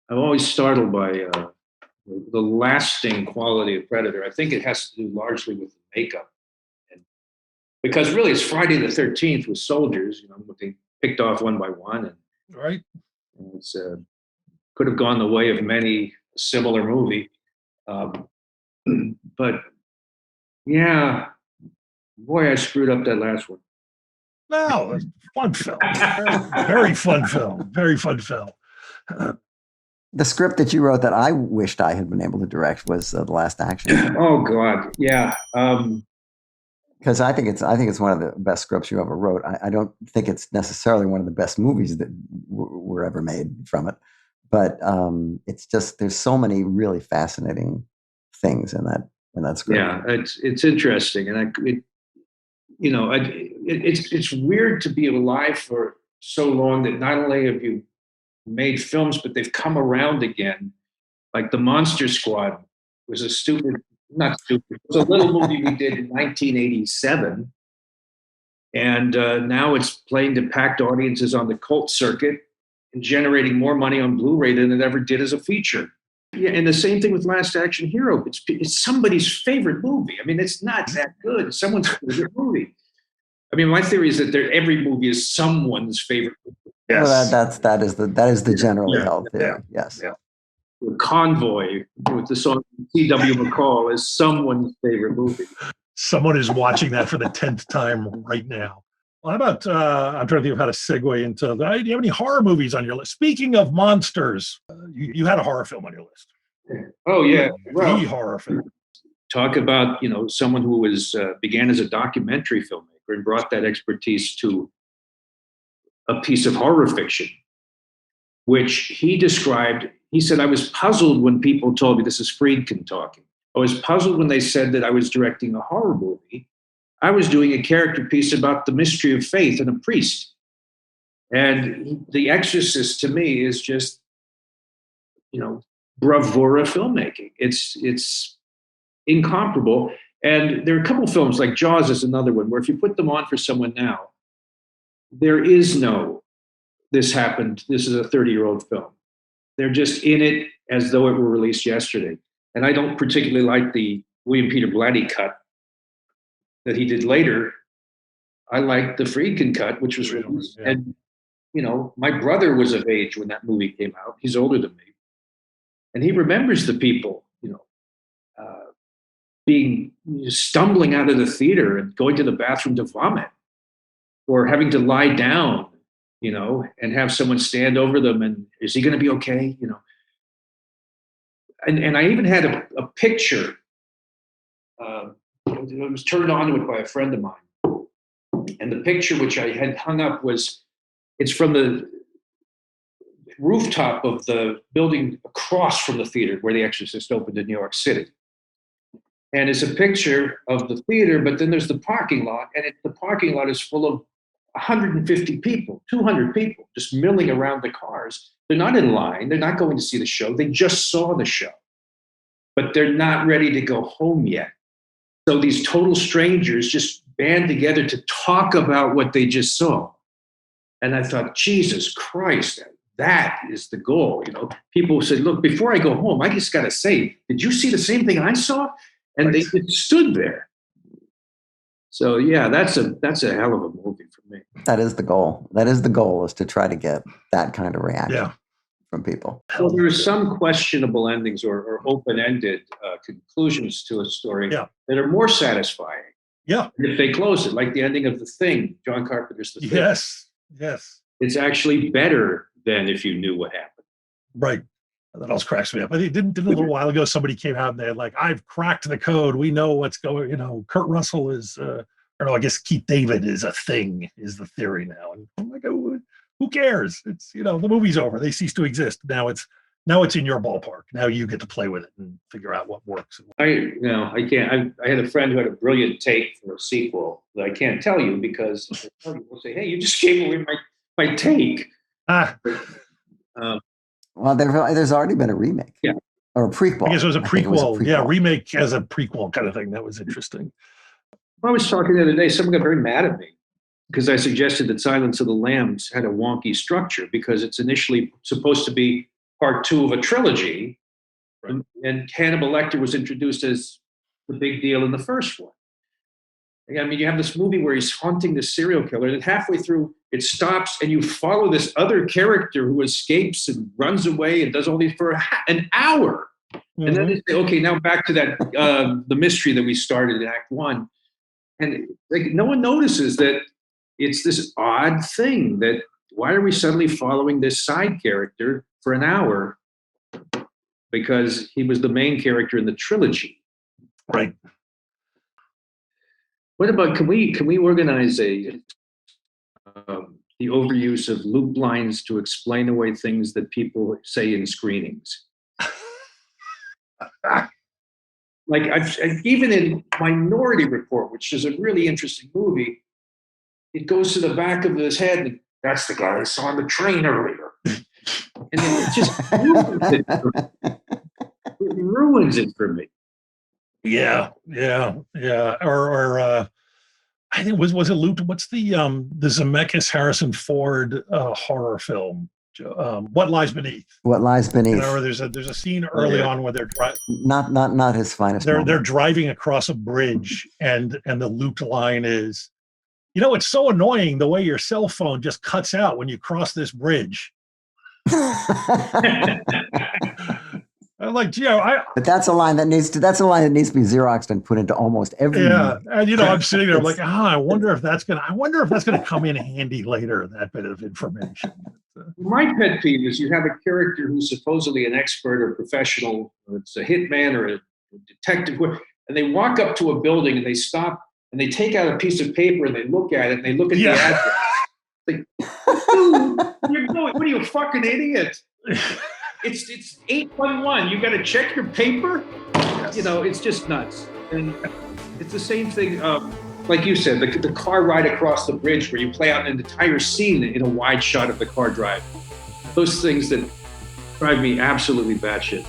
I'm always startled by the lasting quality of Predator. I think it has to do largely with the makeup, and because really it's Friday the 13th with soldiers. They picked off one by one, and Right. it's could have gone the way of many similar movie. Um, but yeah, boy, I screwed up that last one. No, it's a fun film. Very, very fun film. Very fun film. The script that you wrote that I wished I had been able to direct was The Last Action. Oh God, yeah. Because I think it's one of the best scripts you ever wrote. I don't think it's necessarily one of the best movies that were ever made from it, but it's just there's so many really fascinating things in that script. Yeah, it's interesting, and it's weird to be alive for so long that not only have you made films, but they've come around again. Like The Monster Squad was a stupid, not stupid, it was a little movie we did in 1987. And now it's playing to packed audiences on the cult circuit and generating more money on Blu-ray than it ever did as a feature. Yeah, and the same thing with Last Action Hero. It's somebody's favorite movie. I mean, it's not that good. It's someone's favorite movie. I mean, my theory is that every movie is someone's favorite movie. Yes. Well, that is the generally held theory. Yeah, yes. Yeah. The Convoy with the song C.W. McCall is someone's favorite movie. Someone is watching that for the 10th time right now. Well, how about, I'm trying to think of how to segue into, do you have any horror movies on your list? Speaking of monsters, you had a horror film on your list. Oh, yeah. Well, the horror film. Talk about, someone who began as a documentary filmmaker and brought that expertise to a piece of horror fiction, which he described. He said, I was puzzled when people told me, this is Friedkin talking. I was puzzled when they said that I was directing a horror movie. I was doing a character piece about the mystery of faith and a priest. And The Exorcist to me is just, bravura filmmaking. It's incomparable. And there are a couple of films like Jaws is another one where if you put them on for someone now, there is no, this happened, this is a 30-year-old film. They're just in it as though it were released yesterday. And I don't particularly like the William Peter Blatty cut that he did later. I like the Friedkin cut, which was released. Yeah. And, my brother was of age when that movie came out. He's older than me. And he remembers the people, stumbling out of the theater and going to the bathroom to vomit or having to lie down, and have someone stand over them and is he going to be okay? And I even had a picture. I was turned on to it by a friend of mine. And the picture which I had hung up it's from the rooftop of the building across from the theater where The Exorcist opened in New York City. And it's a picture of the theater, but then there's the parking lot, and the parking lot is full of 150 people, 200 people just milling around the cars. They're not in line. They're not going to see the show. They just saw the show, but they're not ready to go home yet. So these total strangers just band together to talk about what they just saw. And I thought, Jesus Christ, that is the goal. People said, look, before I go home, I just got to say, did you see the same thing I saw? And they just stood there. So yeah, that's a hell of a movie for me. That is the goal. That is the goal, is to try to get that kind of reaction from people. Well, there are some questionable endings or open-ended conclusions to a story that are more satisfying. Yeah. If they close it, like the ending of The Thing, John Carpenter's The Thing. Yes. It's actually better than if you knew what happened. Right. That always cracks me up. I think didn't a little while ago somebody came out and they're like, I've cracked the code. We know what's going. Kurt Russell is, I guess Keith David is a thing. Is the theory now? And I'm like, oh, who cares? It's the movie's over. They cease to exist. Now it's in your ballpark. Now you get to play with it and figure out what works. I can't. I had a friend who had a brilliant take for a sequel that I can't tell you because people say, hey, you just gave away my take. Well, there's already been a remake. Yeah. Or a prequel. I guess it was a prequel. Yeah, remake as a prequel kind of thing. That was interesting. I was talking the other day, someone got very mad at me because I suggested that Silence of the Lambs had a wonky structure because it's initially supposed to be part 2 of a trilogy. Right. And Hannibal Lecter was introduced as the big deal in the first one. I mean, you have this movie where he's hunting the serial killer, and halfway through it stops, and you follow this other character who escapes and runs away and does all these for an hour. Mm-hmm. And then they say, okay, now back to that the mystery that we started in Act 1. And like no one notices that it's this odd thing that why are we suddenly following this side character for an hour? Because he was the main character in the trilogy. Right. What about, can we organize the overuse of loop lines to explain away things that people say in screenings? Like I've even in Minority Report, which is a really interesting movie, it goes to the back of his head and that's the guy I saw on the train earlier. And then it just ruins it for me. It ruins it for me. Yeah. Or I think was it looped? What's the Zemeckis Harrison Ford horror film? What Lies Beneath? What Lies Beneath? You know, there's a scene early on where they're not his finest. They're driving across a bridge, and the looped line is, you know, it's so annoying the way your cell phone just cuts out when you cross this bridge. I'm like, but that's a line that needs to be Xeroxed and put into almost every. Yeah, and I'm sitting there, I'm like, I wonder if that's gonna come in handy later. That bit of information. My pet peeve is you have a character who's supposedly an expert or professional, or it's a hitman or a detective, and they walk up to a building and they stop and they take out a piece of paper and they look at it and they look at the address. Like, dude, what are you, a fucking idiot? It's 811. You got to check your paper. Yes. You know, it's just nuts. And it's the same thing. Like you said, the car ride across the bridge where you play out an entire scene in a wide shot of the car drive. Those things that drive me absolutely batshit.